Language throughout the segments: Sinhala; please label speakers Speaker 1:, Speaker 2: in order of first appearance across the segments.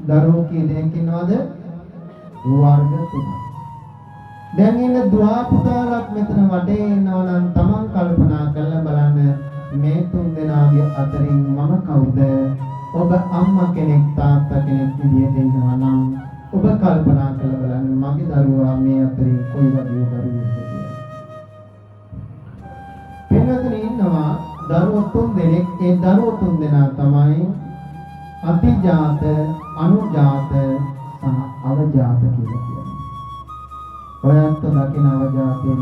Speaker 1: දරුවෝ කී දෙනෙක් ඉන්නවද? වර්ග 3ක්. දැන් ඉන්න දුවා පුතාලක් මෙතන වටේ ඉන්නවා නම් තමන් කල්පනා කරලා බලන්න මේ 3 දෙනාගේ අතරින් මම කවුද? ඔබ අම්මා කෙනෙක් තාත්තා කෙනෙක් විදියට ඉන්නවා නම් ඔබ කල්පනා කරලා බලන්න මගේ දරුවා මේ අතරින් කොයි වගේ දරුවෙක්ද කියලා. වෙනතන ඉන්නවා දරුවෝ 3 දෙනෙක්. ඒ දරුවෝ 3 දෙනා තමයි අතිජාත, අනුජාත සහ අවජාත කියලා කියන්නේ. ඔයත් දකින්න අවජාතයේ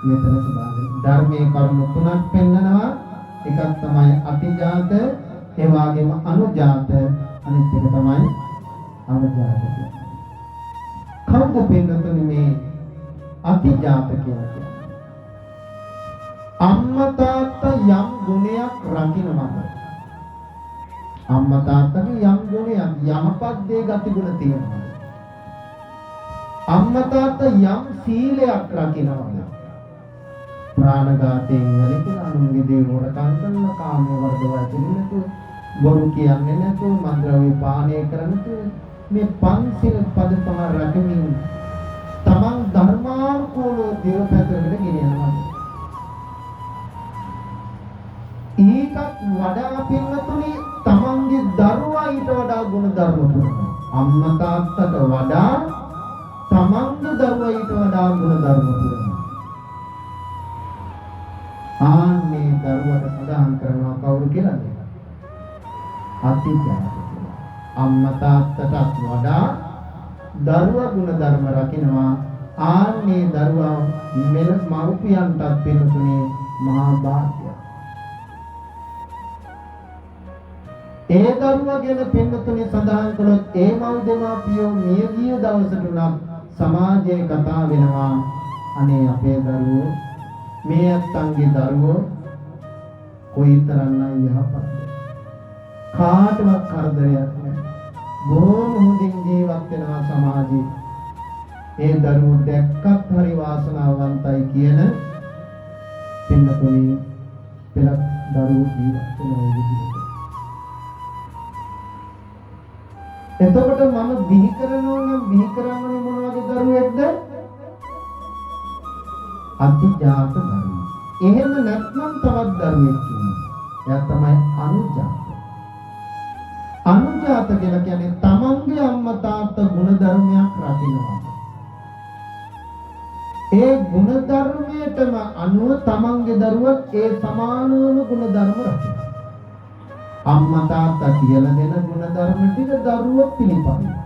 Speaker 1: මෙතන සබඳ ධර්මයේ කරුණු 3ක් පෙන්නනවා. එකක් තමයි අතිජාත, ඒ වගේම අනුජාත, අනිත් එක තමයි අවජාත කියන්නේ. කවුද පෙන්නතුනේ මේ අතිජාත කියලා? අම්මා තාත්තා යම් ගුණයක් රකින්නවද? අම්මා තාත්තගේ යම් ගුණයක් යහපත් දේ ගතිගුණ තියෙනවා. අම්මා තාත්තා යම් සීලයක් රකින්නවද? ප්‍රාණඝාතයෙන් වැළකීලා අනුන්ගේ දේ හොරකම් කරන කාමයේ වර්ධවා දෙන්නතු බොරු කියන්නේ නැතු මන්ද්‍රව්‍ය පානය කරනතු මේ පංචිල් පද පහ රැකමින් තමන් ධර්මානුකූලව දේවපැතකට ගෙනියනවා. ඊටත් වඩා පින්නතුනි තමන්ගේ දරුවා ඊට වඩා ගුණ ධර්ම පුරනවා. අම්මා තාත්තට වඩා තමන්ගේ දරුවා ඊට වඩා ගුණ ධර්ම පුරනවා. ආන්නේ දරුවට සදාහන් කරනවා කවුරු කියලාද? අතිජාත කියලා. අම්මා තාත්තටත් වඩා දරුවා ගුණ ධර්ම රකින්නවා. ආන්නේ දරුවා මෙල මව්පියන්ටත් පින්නතුනේ මහා භාග්‍යයක්. ඒ දරුවා ගැන පින්නතුනේ සඳහන් කළොත් ඒ මව් දෙමාපියෝ මිය ගිය දවසට උනත් සමාජයේ කතා වෙනවා. අනේ අපේ දරුවෝ මේ අත්තන්ගේ දරුවෝ කොයිතරම්නම් යහපත්ද? කාටවත් කරදරයක් නැහැ. බොහොම හොඳින් ජීවත් වෙනවා සමාජයේ. ඒ දරුවෝ දැක්කත් හරි වාසනාවන්තයි කියන පින්නතුනේ පෙරත් දරුවෝ ජීවත් වෙන විදිහට. එතකොට මම බිහි කරනවා නම් බිහි කරන්නේ මොන වගේ දරුවෙක්ද? අතිජාත දරුවෙක්. එහෙම නැත්නම් තවත් දරුවෙක් ඉන්නවා. එයා තමයි අනුජාත. අනුජාත කියලා කියන්නේ තමන්ගේ අම්මා තාත්තා ගුණ ධර්මයක් රකින්නවා. ඒ ගුණ ධර්මයටම අනුව තමන්ගේ දරුවත් ඒ සමානම ගුණ ධර්ම රකින්නවා. අම්මා තාත්තා කියලා දෙන ගුණ ධර්ම ටික දරුවෝ පිළිපදිනවා.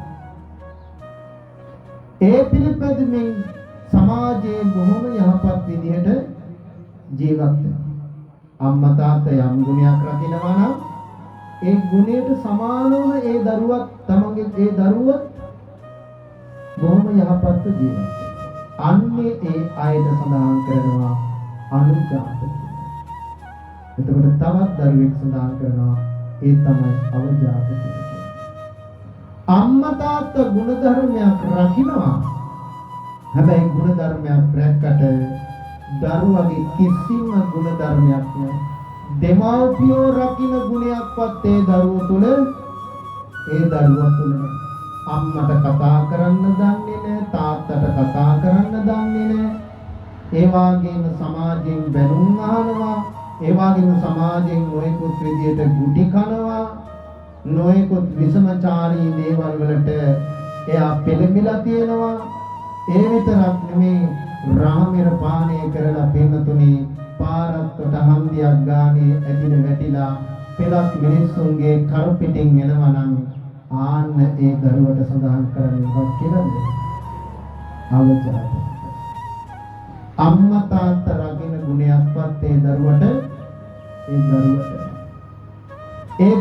Speaker 1: ඒ පිළිපැදීමෙන් සමාජයේ බොහොම යහපත් විදිහට ජීවත් වෙනවා. අම්මා තාත්තා යම් ගුණයක් රකින්නවා නම් ඒ ගුණයට සමානව ඒ දරුවත් තමන්ගේ ඒ දරුවත් බොහොම යහපත් ජීවත් වෙනවා. අන්නේ ඒ අයට සඳහන් කරනවා අනුජාත. එතකොට තවත් දරුවෙක් සඳහන් කරනවා ඒ තමයි අවජාත කියලා. අම්මා තාත්තා ගුණ ධර්මයක් රකින්නවා. හැබැයි ගුණ ධර්මයක් රැක්කට දරුවගේ කිසිම ගුණ ධර්මයක් නැහැ. දෙමව්පියෝ රකින්න ගුණයක්වත් ඒ දරුවෝ තුල නැහැ. අම්මට කතා කරන්න දන්නේ නැහැ, තාත්තට කතා කරන්න දන්නේ නැහැ. ඒ වගේම සමාජයෙන් බැනුම් අහනවා. ඒ වගේම සමාජයෙන් නොයෙකුත් විදියට ගුටි කනවා. නොයෙකුත් විසමචාරී දේවල් වලට එයා පෙළඹිලා තියෙනවා. ඒ විතරක් නෙමේ රාමෙර පානය කරලා පින්නතුනි පාරක්කට හන්දියක් ගානේ ඇදින වැටිලා පෙළක් මිනිස්සුන්ගේ කර පිටින් එනවා නම් ආන්න ඒ දරුවට සඳහන් කරන්නේ මොකක්ද කියලාද? අවජාත. අම්මා තාත්තා රකින්න ගුණයක්වත් ඒ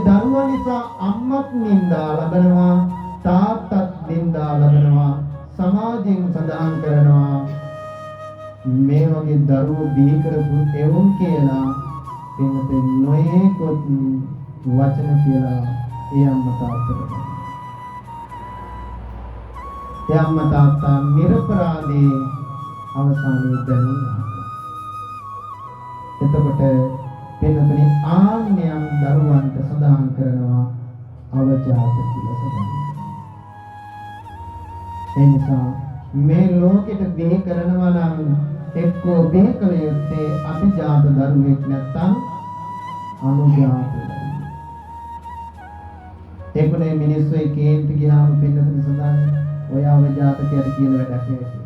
Speaker 1: දරුවා නිසා අම්මත් නින්දා ලබනවා, තාත්තත් නින්දා ලබනවා. සමාජයෙන් සඳහන් කරනවා මේ වගේ දරුවෝ බිහි කරපු එවුන් කියලා එන්නතේ නොයෙකුත් වචන කියලා ඒ අම්මා තාත්තට. ඒ අම්මා තාත්තා නිර්පරාදී අවසානයේ දැනුණා. එතකොට පින්නතුනි ආන්‍යම් දරුවන්ට සඳහන් කරනවා අවජාත කියලා සඳහන්. ඒ නිසා මේ ලෝකෙට බිහි කරනවා නම් එක්කෝ බිහි කළ යුත්තේ අභිජාත දරුවෙක් නැත්නම් අනුජාත. ඒකනේ මිනිස්සු එකේන්ට ගියාම පින්නතුන් සඳහන් ඔය අවජාතකයට කියන වැඩක් නෙවෙයි.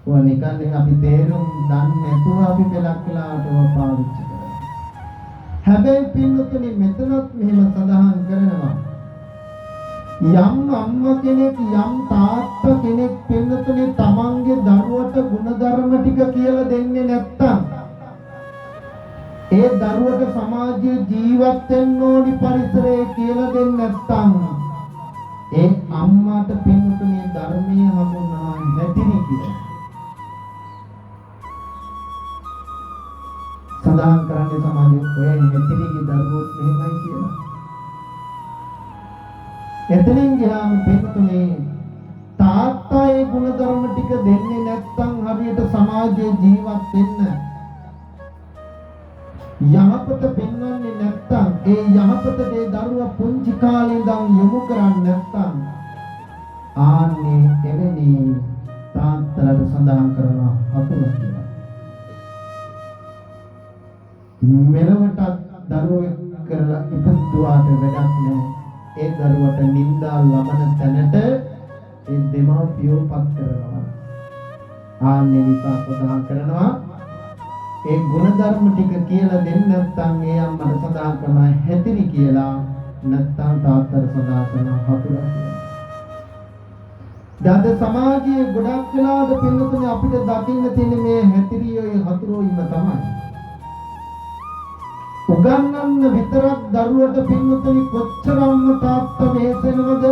Speaker 1: ඔය නිකන් අපි තේරුම් දන්නේ නැතුව අපි පෙලක් වෙලාවට පාවිච්චි කරනවා. හැබැයි පින්නතුනි මෙතනත් මෙහෙම සඳහන් කරනවා. යම් අම්මා කෙනෙක් යම් තාත්තා කෙනෙක් පින්නතුනි තමන්ගේ දරුවට ගුණධර්ම ටික කියලා දෙන්නේ නැත්තම් ඒ දරුවට සමාජයේ ජීවත් වෙන්න ඕනි පරිසරය කියලා දෙන්නේ නැත්තම් ඒ අම්මාට පින්නතුනි ධර්මයේ හඳුන්වනවා නැතිනි කියලා. සඳහන් කරන්නේ සමාජයේ ඔය නැතිනි දරුවොත් මෙහෙමයි කියලා. එතනින් ගියාම පින්නතුනි තාත්තා ඒ ගුණධර්ම ටික දෙන්නේ නැත්තම් හරියට සමාජයේ ජීවත් වෙන්න යහපත පෙන්වන්නේ නැත්තම් ඒ යහපත දේ දරුවා පුංචි කාලේ ඉඳන් යොමු කරන්නේ නැත්තම් ආන්නේ එවැනි තාත්තලාට සඳහන් කරනවා අතුරු කියලා. මෙලොවට දරුවෙක් කරලා ඉපදුවාට වැඩක් නැහැ. ඒ දරුවට නිന്ദා ලබන තැනට ඒ දෙමව්පියෝ පත් කරනවා. ආන්නේ නිසා සඳහන් කරනවා ඒ ගුණධර්ම ටික කියලා දෙන්න නැත්නම් ඒ අම්මට සඳහන් කරනවා හැතිරි කියලා, නැත්නම් තාත්තට සඳහන් කරනවා හතුරා කියලා. දැන් සමාජයේ ගොඩක් වෙලාවට පින්නතුනේ අපිට දකින්න තියෙන මේ හැතිරියෝයි හතුරෝයිම තමයි. උගන්වන්න විතරක් දරුවට පින්නතුනි කොච්චර අම්මා තාත්තා වෙහෙසෙනවද?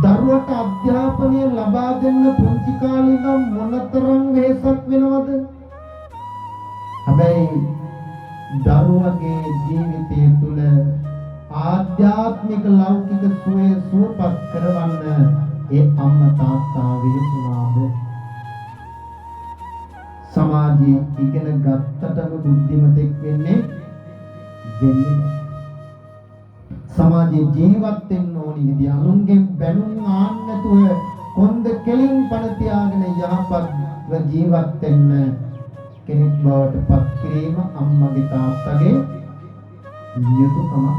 Speaker 1: දරුවට අධ්‍යාපනය ලබා දෙන්න පුංචි කාලේ ඉඳන් මොනතරම් වෙහෙසක් වෙනවද? හැබැයි දරුවගේ ජීවිතය තුළ ආධ්‍යාත්මික ලෞකික සුවය සුවපත් කරවන්න ඒ අම්මා තාත්තා වෙහෙසුනාද? සමාජයේ ඉගෙන ගත්තටම බුද්ධිමතෙක් වෙන්නේ සමාජයේ ජීවත් වෙන්න ඕනි විදිහ අනුන්ගේ බැනුම් ආන්න නැතුව කොන්ද කෙලින් පණ තියාගෙන යහපත්ව ජීවත් වෙන්න කෙනෙක් බවට පත් කිරීම අම්මගේ තාත්තගේ යුතුයකමක්.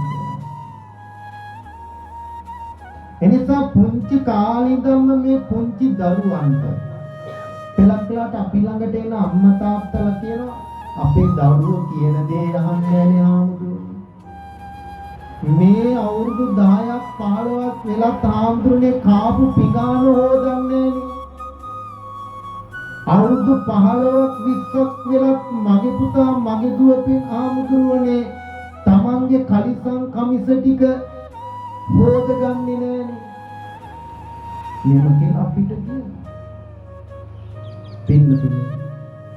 Speaker 1: එනිසා පුංචි කාලේ ඉඳන්ම මේ පුංචි දරුවන්ට පෙළක්ලාට අපි ළඟට එන අම්මා තාත්තලා කියනවා අපේ දරුවෝ කියන දේ අහන්නේ නැහැ ආමුදුනේ. මේ අවුරුදු 10ක් 15ක් වෙලත් ආමුදුනේ කාපු පිඟාන හොදන්නේ නැහැ. අවුරුදු 15ක් 20ක් වෙලත් මගේ පුතා මගේ දුව පින් ආමුදුනේ තමන්ගේ කලිසම් කමිස ටික හොදගන්නේ නැහැ. මේක කියලා අපිට කියනවා. පින්නතුනේ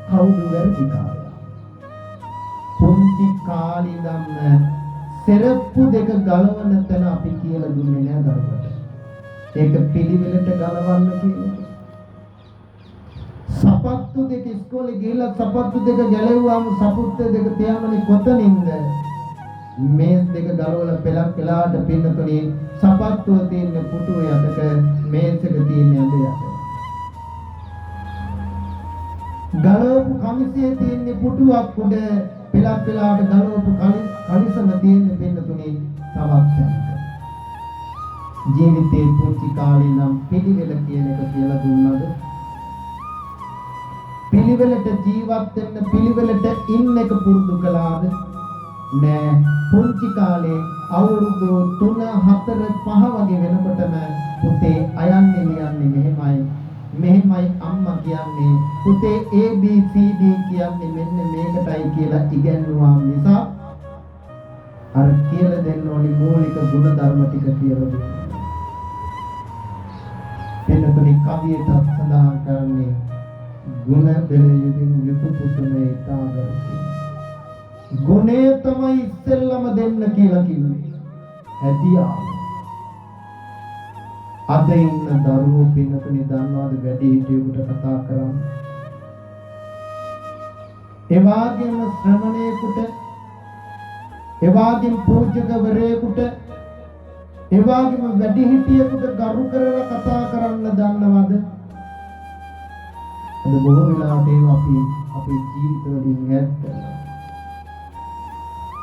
Speaker 1: කවුරු වැරදිකාරයා? පුංචි කාලේ ඉඳන් සෙරප්පු දෙක ගලවන තැන අපි කියලා දුන්නේ නෑ දරුවට. ඒක පිළිවෙලට ගලවන්න කියලා. සපත්තු දෙක ඉස්කෝලේ ගිහලා සපත්තු දෙක ගැලෙව්වාම සපුත්ත දෙක තියාමනේ කොතනින්ද? මේස් දෙක ගලවලා පෙලක් වෙලාවට පින්නතුනේ සපත්තුව තියෙන පුටුව යටක මේස් එක තියෙන ඇඳ යට. ගලවපු කමිසයේ තියෙන පුටුවක් උඩ පෙලක් වෙලාවට ගලවපු කලිසම තියෙන පින්නතුනේ තවත් තැනක. ජීවිතේ පුංචි කාලේ නම් පිළිවෙල කියන එක කියලා දුන්නද? පිළිවෙලට ජීවත් වෙන්න පිළිවෙලට ඉන්න එක පුරුදු කළාද? නෑ. පුංචි කාලේ අවුරුදු 3 4 5 වගේ වෙනකොටම පුතේ අයන්නේ ලියන්නේ මෙහෙමයි අම්මා කියන්නේ පුතේ ABCD කියන්නේ මෙන්න මේකටයි කියලා ඉගෙනුවා නිසා අර කියලා දෙන්න ඕනි මූලික ගුණ ධර්ම ටික කියලා දුන්නා. එන්නතොනි කවියට සඳහන් කරන්නේ ගුණ දෙලෙදින් යුතු පුතුමේ තාගරති. ගුණය තමයි ඉස්සෙල්ලම දෙන්න කියලා කිව්වේ. හැදියාව. අද ඉන්න දරුවෝ පින්නතුනි දන්නවද වැඩි හිටියෙකුට කතා කරන්නේ? ඒ වගේම ශ්‍රමණේකට එවාගෙන් පූජකවරයෙකුට එවාගෙම වැඩිහිටියෙකුට ගරු කරලා කතා කරන්න දන්නවද? අද බොහෝ වෙලාවට ඒවා අපි අපේ ජීවිතවලින් ඈත් කරනවා.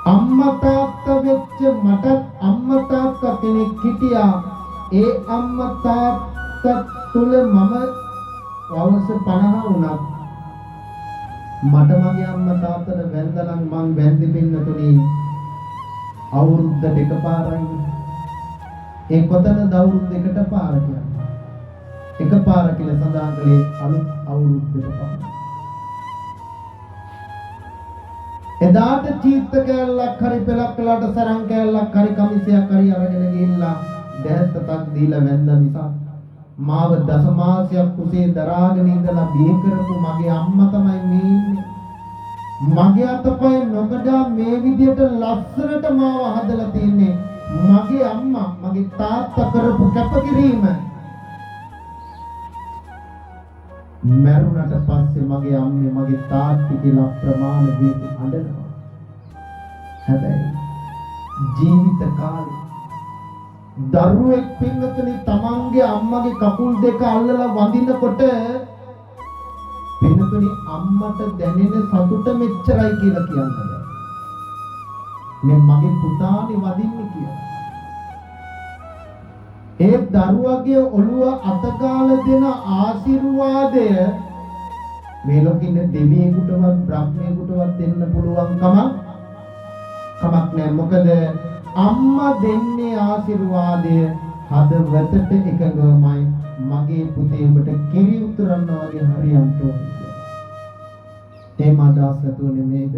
Speaker 1: අම්මා තාත්තා වෙච්ච මට අම්මා තාත්තා කෙනෙක් හිටියා. ඒ අම්මා තාත්තා තුල මම වයස 50 වුණත් මට මගේ අම්මා තාත්තට වැඳනම් මං වැඳි පින්නතුනේ අවුරුද්දට එකපාරයි. ඒ කොතනද අවුරුද්දකට පාර කියන්නේ? එකපාර කියලා සඳහන් කළේ අලුත් අවුරුද්දට පාර. එදාට චීත්ත කැලලක් හරි පෙලක් කළාට සරං කැලලක් හරි කමිසයක් හරි අරගෙන ගිහිල්ලා දැහැත්තක් දීලා වැඳ නිසා මාව දසමාසයක් කුසේ දරාගෙන ඉඳලා බිහි කරපු මගේ අම්මා තමයි මේ ඉන්නේ. මගේ අතපය නොකඩා මේ විදියට ලස්සනට මාව හදලා තින්නේ මගේ අම්මා මගේ තාත්තා කරපු කැපකිරීම. මරුණට පස්සේ මගේ අම්මේ මගේ තාත්ති කියලා ප්‍රමාණ වේති අඬනවා. හැබැයි ජීවිත කාලේ දරුවෙක් පින්නතුනි තමන්ගේ අම්මගේ කකුල් දෙක අල්ලලා වඳිනකොට පින්නතුනි අම්මට දැනෙන සතුට මෙච්චරයි කියලා කියන්නේ. මේ මගේ පුතානේ වදින්නේ කියලා. ඒ දරුවගේ ඔළුව අතගාල දෙන ආශිර්වාදය මේ ලෝකෙින් දෙවියෙකුටවත් බ්‍රහ්මයෙකුටවත් දෙන්න පුළුවන් කමක් නැහැ. මොකද අම්මා දෙන්නේ ආශිර්වාදය හදවතට එකගමයි. මගේ පුතේ ඔබට කිරි උතුරනවා වගේ හරියන්ට ඕනේ. ඒ මාදාස නැතුව නෙමෙයිද?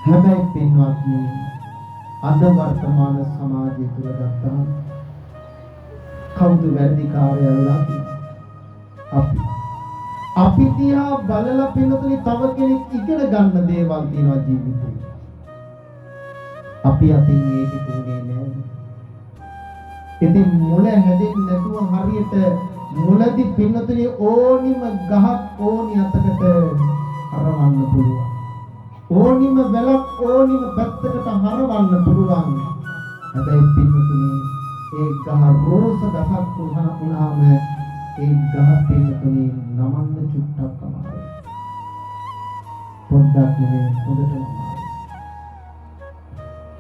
Speaker 1: හැබැයි පින්වත්නි අද වර්තමාන සමාජය තුළ ගත්තා කවුද වැඩිකාරයලා? අපි දිහා බලලා පින්නතුනි තව කෙනෙක් ඉගෙන ගන්න දේවල් තියෙනවා ජීවිතේ. අපි අතින් ඒක දුන්නේ නැහැ. ඉතින් මුල හැදෙන්නේ නැතුව හරියට මුලදී පින්නතුනි ඕනිම ගහක් ඕනි අතකට හරවන්න පුළුවන්. ඕනිම වැලක් ඕනිම පැත්තකට හරවන්න පුළුවන්. හැබැයි පින්නතුනි ඒ ගහ රෝස ගහක් වුණාම ඒ ගහ පින්නතුනි නමන්න චුට්ටක් අමාරුයි. පොඩ්ඩක් නෙමෙයි හොඳටම අමාරුයි.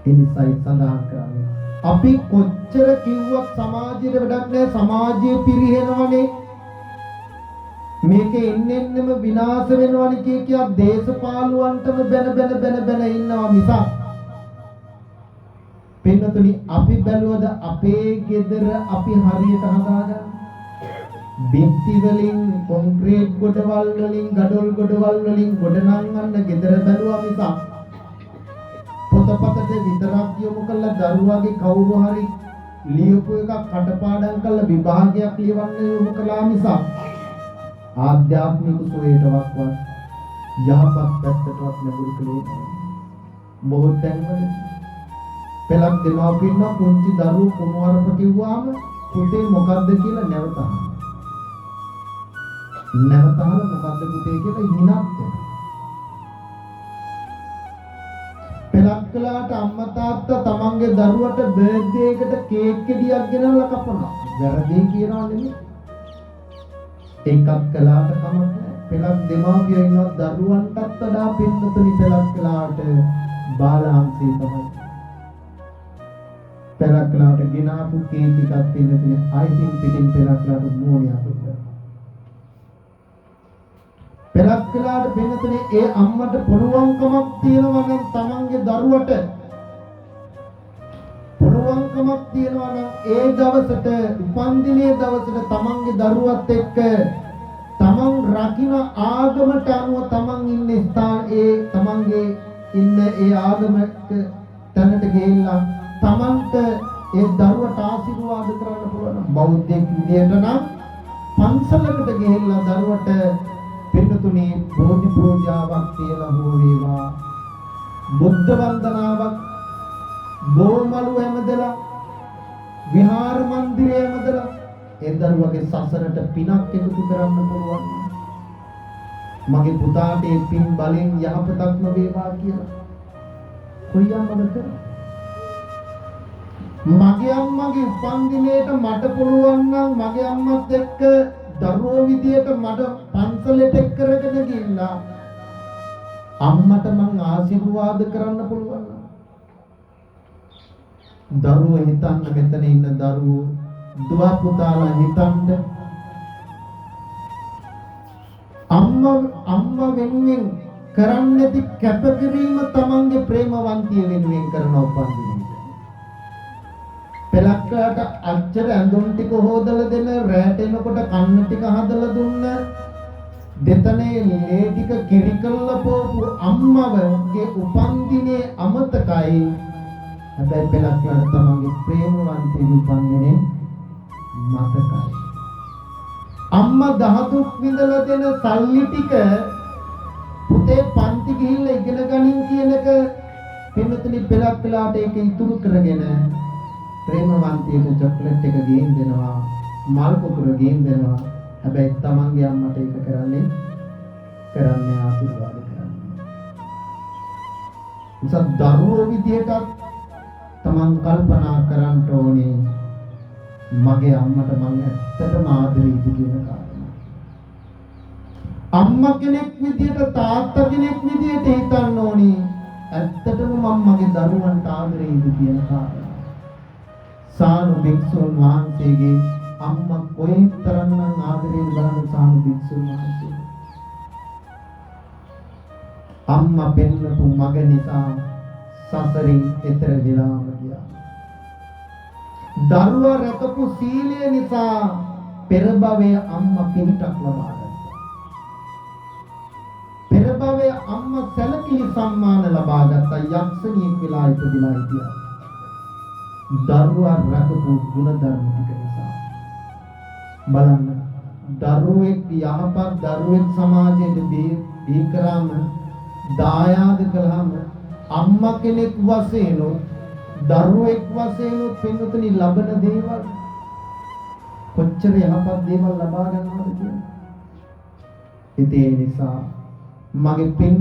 Speaker 1: එනිසායි සඳහන් කරන්නේ අපි කොච්චර කිව්වත් සමාජයට වැඩක් නැහැ. සමාජය පිරිහෙනවනේ. මේකේ එන්නෙන්නම විනාශ වෙනවනේ කිය දේශපාලුවන්ටම බැන ඉන්නවා මිසක් පින්නතුනි අපි බැලුවද අපේ ගෙදර අපි හරියට හදාගන්න බිත්ති වලින් කොන්ක්‍රීට් ගොඩවල් වලින් ගඩොල් ගොඩවල් වලින් ගොඩනංවන්න ගෙදර බැලුවා මිසක් පොතපතට විතරක් යොමු කළා දරුවාගේ කවුරු හරි ලියපු එකක් කටපාඩම් කරලා විභාගයක් ලියවන්න යොමු කළා මිසක් ආධ්‍යාත්මික සුවයටවත් යහපත් පැත්තටවත් නැඹුරු කළේ නැහැ. බොහෝ තැන්වල පෙළක් දෙනවා පින්න පුංචි දරුවෝ කුණුවරප කිව්වාම පුතේ මොකද්ද කියලා නැවත අහනවා. මොකද්ද පුතේ කියලා හිනක් දෙනවා. පෙළක් කළාට අම්මා තාත්තා තමන්ගේ දරුවට බර්ත්ඩේ එකට කේක් ගෙඩියක් ගෙනල්ලා කපනවා. වැරදි කියනවා නෙමෙයි. එකක් කළාට කමක් නැහැ. පෙළක් දෙමාපියෝ ඉන්නවත් දරුවන්ටත් වඩා පින්නතුනි පෙළක් කළාට බාලාංශය තමයි. පෙළක් කළාට ගෙනාපු කේක් එකක් පින්නතුනි අයිසින් පිටින් පෙළක් කළාට මෝනියක් උඩ. පෙළක් කළාට පින්නතුනි ඒ අම්මට පුළුවන්කමක් තියෙනවා නම් තමන්ගේ දරුවට පුළුවන්කමක් තියෙනවා නම් ඒ දවසට උපන්දිනේ දවසට තමන්ගේ දරුවත් එක්ක තමන් රකින්න ආගමට අනුව තමන් ඉන්න ස්ථාන ඒ තමන්ගේ ඉන්න ඒ ආගමක තැනට ගිහිල්ලා තමන්ට ඒ දරුවට ආශිර්වාද කරන්න පුළුවන්. බෞද්ධයෙක් විදියට නම් පන්සලකට ගිහිල්ලා දරුවට පින්නතුනි බෝධි පූජාවක් කියලා හෝ වේවා බුද්ධ වන්දනාවක් බෝමලු හැමදලා විහාර මන්දිරය හැමදලා ඒ දරුවගේ සසරට පිනක් එකතු කරන්න පුළුවන්. මගේ පුතාට ඒ පින් බලෙන් යහපතක්ම වේවා කියලා. කොයි අම්මද කරන්නේ? මගේ අම්මගේ උපන්දිනේට මට පුළුවන් නම් මගේ අම්මත් එක්ක දරුවෝ විදියට මට පන්සලට එක් කරගෙන ගිහිල්ලා අම්මට මං ආශිර්වාද කරන්න පුළුවන් නම් දරුවෝ හිතන්න මෙතන ඉන්න දරුවෝ දුව පුතාලා හිතන්න අම්මා වෙනුවෙන් කරන්නේති කැපකිරීම තමන්ගේ ප්‍රේමවන්තිය වෙනුවෙන් කරන උපන්දිනේ. පෙලක්කට අච්චර ඇඳුම් ටික හොදලා දෙන රැට එනකොට කන්න ටික හදලා දුන්න දෙතනේ ලේ ටික කිරි කළා පොපු අම්මවගේ උපන්දිනේ අමතකයි. හැබැයි පෙලක්කට තමන්ගේ ප්‍රේමවන්තිය උපන්දිනේ මතකයි. අම්මා දහදුක් විඳලා දෙන සල්ලි ටික පුතේ පන්ති ගිහිල්ලා ඉගෙන ගනින් කියන එක පින්නතුනි පෙලක් වෙලාට ඒක ඉතුරු කරගෙන ප්‍රේමවන්තියට චොක්ලට් එක ගෙන් දෙනවා මල් පොකුර ගෙන් දෙනවා. හැබැයි තමන්ගේ අම්මට ඒක කරන්නේ ආශිර්වාද කරන්නේ. නිසා දරුවෝ විදියට තමන් කල්පනා කරන්න ඕනේ මගේ අම්මට මම ඇත්තටම ආදරෙයිද කියන කාරණා. අම්මා කෙනෙක් විදියට තාත්තා කෙනෙක් විදියට හිතන්න ඕනේ ඇත්තටම මම මගේ දරුවන්ට ආදරෙයිද කියන කාරණා. සානු භික්ෂුන් වහන්සේගේ අම්මා කොයිතරම්නම් ආදරයෙන් බලන සානු භික්ෂුන් වහන්සේ. අම්මා පෙන්නපු මග නිසා සසරින් එතර වෙලාම ගියා. දරුවා රැකපු සීලය නිසා පෙර භවයේ අම්මා පිහිටක් ලබා ගත්තා. පෙර භවයේ අම්මා සැලකිලි සම්මාන ලබා ගත්තා. යක්ෂණියෙක් වෙලා ඉපදිලා හිටියා. දරුවා රැකපු ගුණධර්ම ටික නිසා බලන්න දරුවෙක් යහපත් දරුවෙක් සමාජයට දී කරාම දායාද කළාම අම්මා කෙනෙක් වශයෙන් දරුවෙක් වශයෙන් පින්තුනි ලබන දේවල් කොච්චර යහපත් දේවල් ලබා ගන්නවද කියන්නේ. ඒ නිසා මගේ පින්